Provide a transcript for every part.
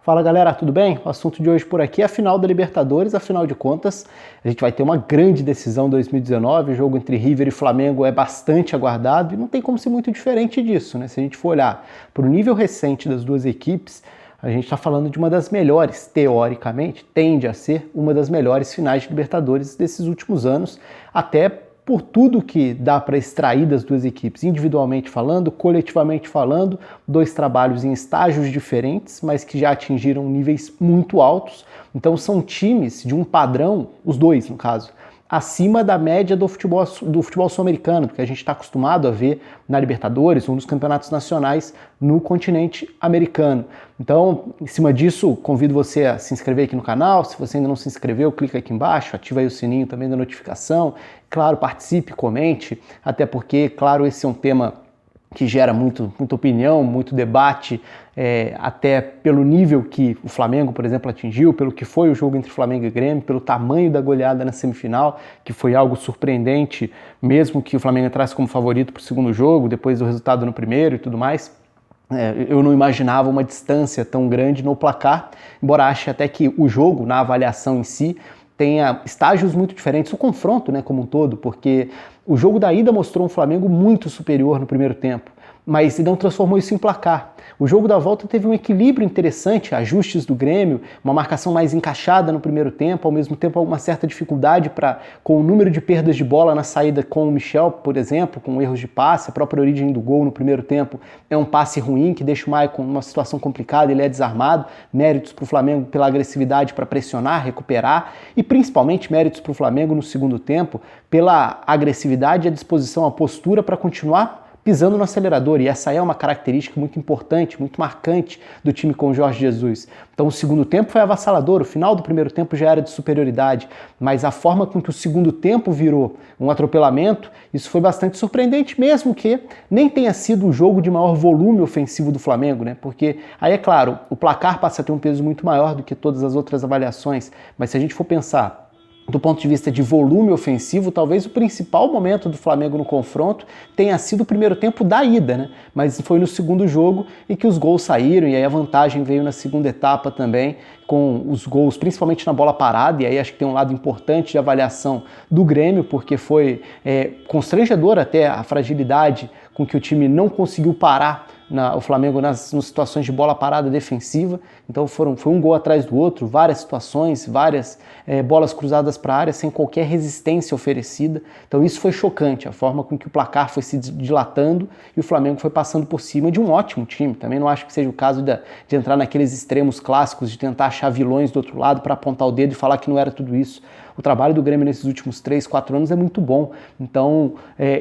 Fala galera, tudo bem? O assunto de hoje por aqui é a final da Libertadores. Afinal de contas, a gente vai ter uma grande decisão 2019, o jogo entre River e Flamengo é bastante aguardado e não tem como ser muito diferente disso, né? Se a gente for olhar para o nível recente das duas equipes, a gente está falando de uma das melhores, teoricamente, tende a ser uma das melhores finais de Libertadores desses últimos anos, até por tudo que dá para extrair das duas equipes, individualmente falando, coletivamente falando, dois trabalhos em estágios diferentes, mas que já atingiram níveis muito altos. Então são times de um padrão, os dois no caso, acima da média do futebol sul-americano, que a gente está acostumado a ver na Libertadores ou nos campeonatos nacionais no continente americano. Então, em cima disso, convido você a se inscrever aqui no canal. Se você ainda não se inscreveu, clica aqui embaixo, ativa aí o sininho também da notificação. Claro, participe, comente, até porque, claro, esse é um tema que gera muita opinião, muito debate, até pelo nível que o Flamengo, por exemplo, atingiu, pelo que foi o jogo entre Flamengo e Grêmio, pelo tamanho da goleada na semifinal, que foi algo surpreendente, mesmo que o Flamengo entrasse como favorito para o segundo jogo, depois do resultado no primeiro e tudo mais. Eu não imaginava uma distância tão grande no placar, embora ache até que o jogo, na avaliação em si, tenha estágios muito diferentes, o confronto, né, como um todo, porque o jogo da ida mostrou um Flamengo muito superior no primeiro tempo, mas não transformou isso em placar. O jogo da volta teve um equilíbrio interessante, ajustes do Grêmio, uma marcação mais encaixada no primeiro tempo, ao mesmo tempo uma certa dificuldade com o número de perdas de bola na saída com o Michel, por exemplo, com erros de passe. A própria origem do gol no primeiro tempo é um passe ruim que deixa o Maicon numa situação complicada, ele é desarmado. Méritos para o Flamengo pela agressividade para pressionar, recuperar, e principalmente méritos para o Flamengo no segundo tempo pela agressividade, a disposição, a postura para continuar pisando no acelerador, e essa é uma característica muito importante, muito marcante do time com o Jorge Jesus. Então o segundo tempo foi avassalador, o final do primeiro tempo já era de superioridade, mas a forma com que o segundo tempo virou um atropelamento, isso foi bastante surpreendente, mesmo que nem tenha sido o jogo de maior volume ofensivo do Flamengo, né? Porque aí é claro, o placar passa a ter um peso muito maior do que todas as outras avaliações, mas se a gente for pensar do ponto de vista de volume ofensivo, talvez o principal momento do Flamengo no confronto tenha sido o primeiro tempo da ida, né? Mas foi no segundo jogo e que os gols saíram, e aí a vantagem veio na segunda etapa também, com os gols, principalmente na bola parada, e aí acho que tem um lado importante de avaliação do Grêmio, porque foi constrangedor até a fragilidade com que o time não conseguiu parar o Flamengo nas situações de bola parada defensiva. Então foi um gol atrás do outro, várias situações, várias bolas cruzadas para a área sem qualquer resistência oferecida. Então isso foi chocante, a forma com que o placar foi se dilatando e o Flamengo foi passando por cima de um ótimo time. Também não acho que seja o caso de entrar naqueles extremos clássicos de tentar achar vilões do outro lado para apontar o dedo e falar que não era tudo isso. O trabalho do Grêmio nesses últimos 3, 4 anos é muito bom. Então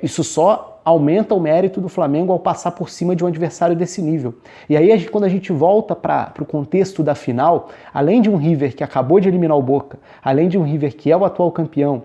isso só aumenta o mérito do Flamengo ao passar por cima de um adversário desse nível. E aí, quando a gente volta para o contexto da final, além de um River que acabou de eliminar o Boca, além de um River que é o atual campeão,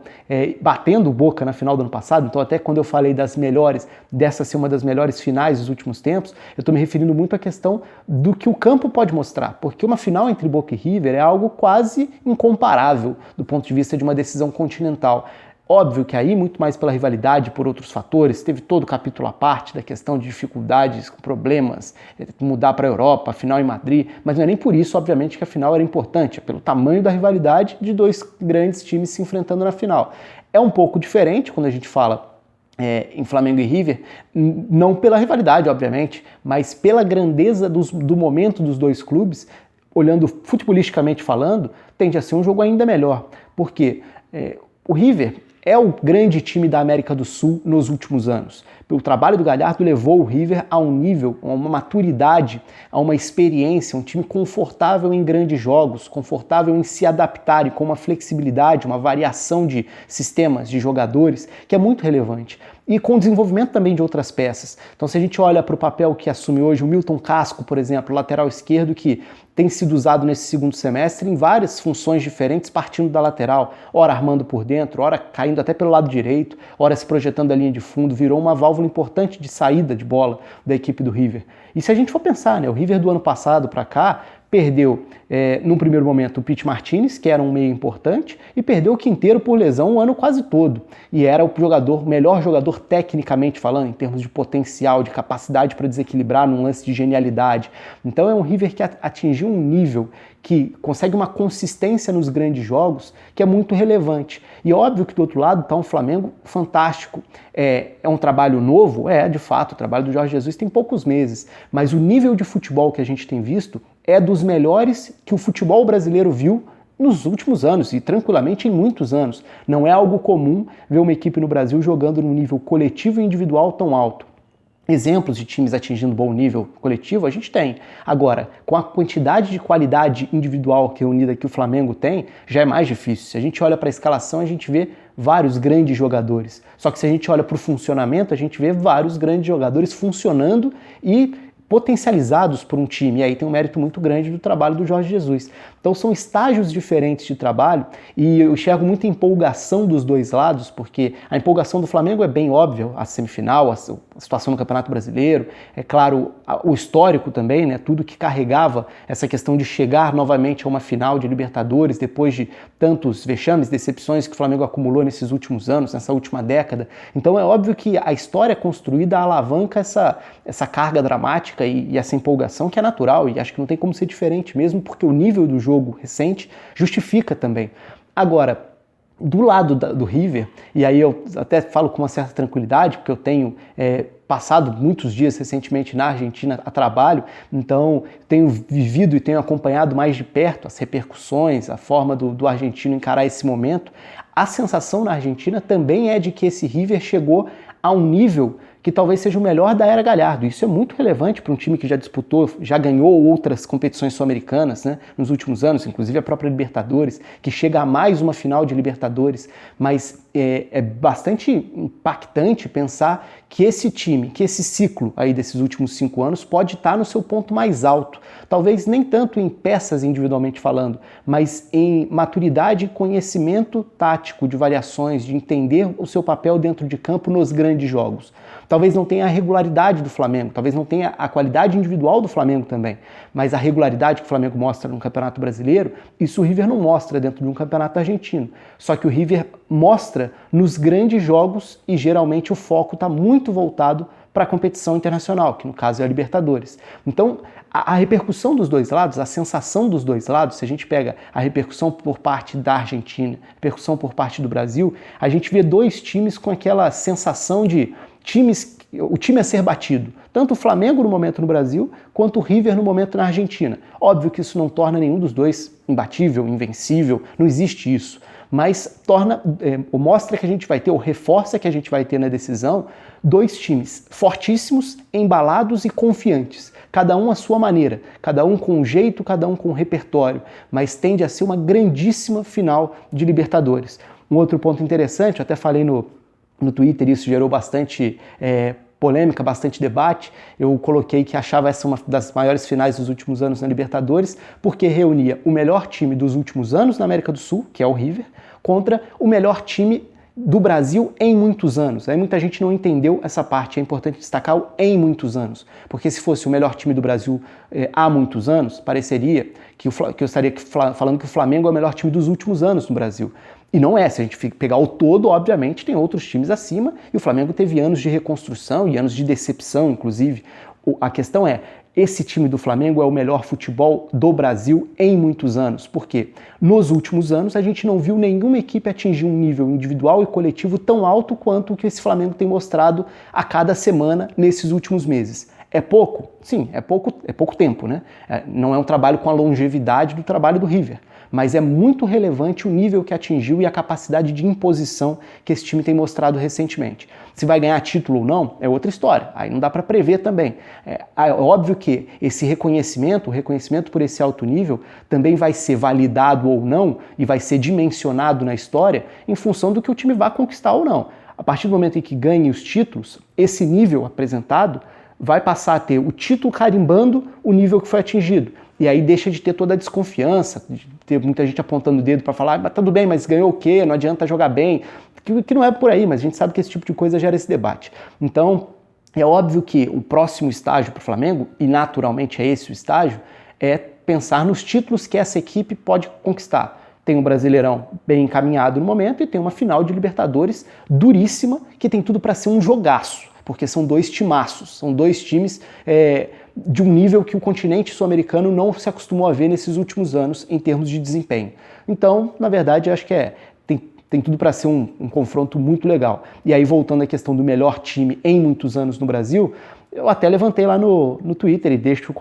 batendo o Boca na final do ano passado, então até quando eu falei das melhores, dessa ser uma das melhores finais dos últimos tempos, eu estou me referindo muito à questão do que o campo pode mostrar, porque uma final entre Boca e River é algo quase incomparável do ponto de vista de uma decisão continental. Óbvio que aí, muito mais pela rivalidade, por outros fatores, teve todo o capítulo à parte da questão de dificuldades, problemas, mudar para a Europa, a final em Madrid, mas não é nem por isso, obviamente, que a final era importante, é pelo tamanho da rivalidade de dois grandes times se enfrentando na final. É um pouco diferente quando a gente fala em Flamengo e River, não pela rivalidade, obviamente, mas pela grandeza do momento dos dois clubes, olhando futebolisticamente falando, tende a ser um jogo ainda melhor, porque o River é o grande time da América do Sul nos últimos anos. O trabalho do Galhardo levou o River a um nível, a uma maturidade, a uma experiência, um time confortável em grandes jogos, confortável em se adaptar e com uma flexibilidade, uma variação de sistemas, de jogadores, que é muito relevante. E com o desenvolvimento também de outras peças. Então, se a gente olha para o papel que assume hoje o Milton Casco, por exemplo, lateral esquerdo, que tem sido usado nesse segundo semestre em várias funções diferentes, partindo da lateral, ora armando por dentro, ora caindo até pelo lado direito, ora se projetando a linha de fundo, virou uma válvula importante de saída de bola da equipe do River. E se a gente for pensar, né, o River do ano passado para cá perdeu, num primeiro momento, o Pity Martinez, que era um meio importante, e perdeu o Quinteiro por lesão o ano quase todo. E era o melhor jogador tecnicamente falando, em termos de potencial, de capacidade para desequilibrar num lance de genialidade. Então é um River que atingiu um nível que consegue uma consistência nos grandes jogos que é muito relevante. E óbvio que do outro lado está um Flamengo fantástico. É um trabalho novo? De fato, o trabalho do Jorge Jesus tem poucos meses, mas o nível de futebol que a gente tem visto é dos melhores que o futebol brasileiro viu nos últimos anos, e tranquilamente em muitos anos. Não é algo comum ver uma equipe no Brasil jogando num nível coletivo e individual tão alto. Exemplos de times atingindo bom nível coletivo a gente tem. Agora, com a quantidade de qualidade individual reunida que o Flamengo tem, já é mais difícil. Se a gente olha para a escalação, a gente vê vários grandes jogadores. Só que se a gente olha para o funcionamento, a gente vê vários grandes jogadores funcionando e potencializados por um time, e aí tem um mérito muito grande do trabalho do Jorge Jesus. Então são estágios diferentes de trabalho, e eu enxergo muita empolgação dos dois lados, porque a empolgação do Flamengo é bem óbvia, a semifinal, a situação no Campeonato Brasileiro, é claro, o histórico também, né, tudo que carregava essa questão de chegar novamente a uma final de Libertadores, depois de tantos vexames, decepções que o Flamengo acumulou nesses últimos anos, nessa última década. Então é óbvio que a história construída alavanca essa carga dramática e essa empolgação que é natural, e acho que não tem como ser diferente mesmo, porque o nível do jogo recente justifica também. Agora, do lado do River, e aí eu até falo com uma certa tranquilidade, porque eu tenho passado muitos dias recentemente na Argentina a trabalho, então tenho vivido e tenho acompanhado mais de perto as repercussões, a forma do argentino encarar esse momento. A sensação na Argentina também é de que esse River chegou a um nível que talvez seja o melhor da era Galhardo. Isso é muito relevante para um time que já disputou, já ganhou outras competições sul-americanas, né, nos últimos anos, inclusive a própria Libertadores, que chega a mais uma final de Libertadores, mas é bastante impactante pensar que esse time, que esse ciclo aí desses últimos 5 anos pode estar no seu ponto mais alto. Talvez nem tanto em peças individualmente falando, mas em maturidade e conhecimento tático de variações, de entender o seu papel dentro de campo nos grandes jogos. Talvez não tenha a regularidade do Flamengo, talvez não tenha a qualidade individual do Flamengo também, mas a regularidade que o Flamengo mostra no Campeonato Brasileiro, isso o River não mostra dentro de um campeonato argentino. Só que o River mostra nos grandes jogos e geralmente o foco está muito voltado para a competição internacional, que no caso é a Libertadores. Então, a repercussão dos dois lados, a sensação dos dois lados, se a gente pega a repercussão por parte da Argentina, a repercussão por parte do Brasil, a gente vê dois times com aquela sensação de o time a ser batido. Tanto o Flamengo no momento no Brasil, quanto o River no momento na Argentina. Óbvio que isso não torna nenhum dos dois imbatível, invencível, não existe isso. Mas mostra que a gente vai ter, ou reforça que a gente vai ter na decisão, dois times fortíssimos, embalados e confiantes. Cada um à sua maneira, cada um com um jeito, cada um com um repertório, mas tende a ser uma grandíssima final de Libertadores. Um outro ponto interessante, eu até falei no Twitter, isso gerou bastante polêmica, bastante debate. Eu coloquei que achava essa uma das maiores finais dos últimos anos na Libertadores, porque reunia o melhor time dos últimos anos na América do Sul, que é o River, contra o melhor time do Brasil em muitos anos. Aí muita gente não entendeu essa parte, é importante destacar o em muitos anos, porque se fosse o melhor time do Brasil há muitos anos, pareceria que eu estaria falando que o Flamengo é o melhor time dos últimos anos no Brasil. E não é, se a gente pegar o todo, obviamente, tem outros times acima, e o Flamengo teve anos de reconstrução e anos de decepção, inclusive. A questão é, esse time do Flamengo é o melhor futebol do Brasil em muitos anos. Por quê? Nos últimos anos, a gente não viu nenhuma equipe atingir um nível individual e coletivo tão alto quanto o que esse Flamengo tem mostrado a cada semana nesses últimos meses. É pouco? Sim, é pouco tempo, né? Não é um trabalho com a longevidade do trabalho do River, mas é muito relevante o nível que atingiu e a capacidade de imposição que esse time tem mostrado recentemente. Se vai ganhar título ou não, é outra história, aí não dá para prever também. É óbvio que esse reconhecimento, o reconhecimento por esse alto nível, também vai ser validado ou não e vai ser dimensionado na história em função do que o time vai conquistar ou não. A partir do momento em que ganhe os títulos, esse nível apresentado vai passar a ter o título carimbando o nível que foi atingido. E aí deixa de ter toda a desconfiança, de ter muita gente apontando o dedo para falar, mas tudo bem, mas ganhou o quê? Não adianta jogar bem. Que não é por aí, mas a gente sabe que esse tipo de coisa gera esse debate. Então, é óbvio que o próximo estágio para o Flamengo, e naturalmente é esse o estágio, é pensar nos títulos que essa equipe pode conquistar. Tem um Brasileirão bem encaminhado no momento e tem uma final de Libertadores duríssima, que tem tudo para ser um jogaço, porque são dois timaços, são dois times de um nível que o continente sul-americano não se acostumou a ver nesses últimos anos em termos de desempenho. Então, na verdade, acho que tem tudo para ser um confronto muito legal. E aí, voltando à questão do melhor time em muitos anos no Brasil, eu até levantei lá no Twitter e deixo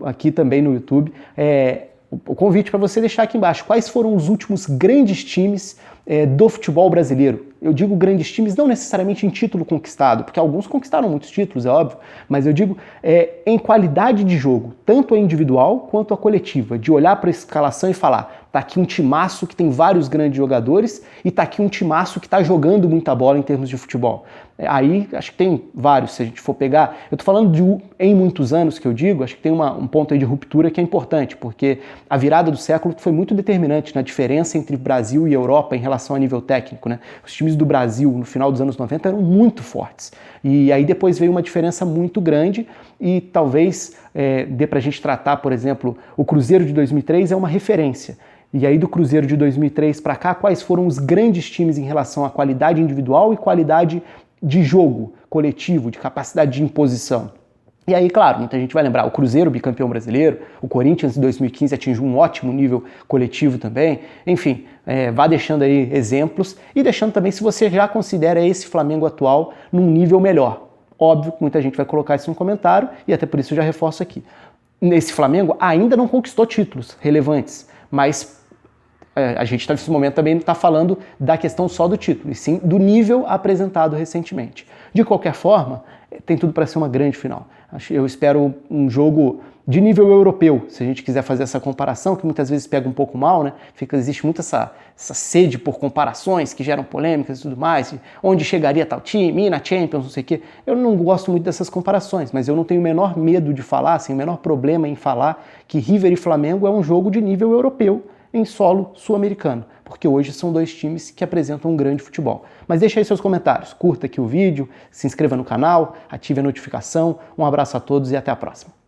aqui também no YouTube o convite para você deixar aqui embaixo quais foram os últimos grandes times do futebol brasileiro. Eu digo grandes times não necessariamente em título conquistado, porque alguns conquistaram muitos títulos, é óbvio, mas eu digo em qualidade de jogo, tanto a individual quanto a coletiva, de olhar para a escalação e falar, tá aqui um timaço que tem vários grandes jogadores e tá aqui um timaço que tá jogando muita bola em termos de futebol. Aí acho que tem vários, se a gente for pegar, eu tô falando de em muitos anos que eu digo, acho que tem um ponto aí de ruptura que é importante, porque a virada do século foi muito determinante na diferença entre Brasil e Europa em relação a nível técnico, né? Os times do Brasil no final dos anos 90 eram muito fortes, e aí depois veio uma diferença muito grande e talvez dê pra gente tratar, por exemplo, o Cruzeiro de 2003 é uma referência. E aí do Cruzeiro de 2003 para cá, quais foram os grandes times em relação à qualidade individual e qualidade de jogo coletivo, de capacidade de imposição? E aí, claro, muita gente vai lembrar o Cruzeiro, bicampeão brasileiro, o Corinthians em 2015 atingiu um ótimo nível coletivo também. Enfim, vá deixando aí exemplos e deixando também se você já considera esse Flamengo atual num nível melhor. Óbvio que muita gente vai colocar isso no comentário e até por isso eu já reforço aqui. Esse Flamengo ainda não conquistou títulos relevantes, mas a gente nesse momento também não está falando da questão só do título, e sim do nível apresentado recentemente. De qualquer forma, tem tudo para ser uma grande final. Eu espero um jogo de nível europeu, se a gente quiser fazer essa comparação, que muitas vezes pega um pouco mal, né? Existe muito essa sede por comparações que geram polêmicas e tudo mais, onde chegaria tal time, ir na Champions, não sei o quê. Eu não gosto muito dessas comparações, mas eu não tenho o menor medo de falar, assim, o menor problema em falar que River e Flamengo é um jogo de nível europeu, em solo sul-americano, porque hoje são dois times que apresentam um grande futebol. Mas deixa aí seus comentários, curta aqui o vídeo, se inscreva no canal, ative a notificação, um abraço a todos e até a próxima.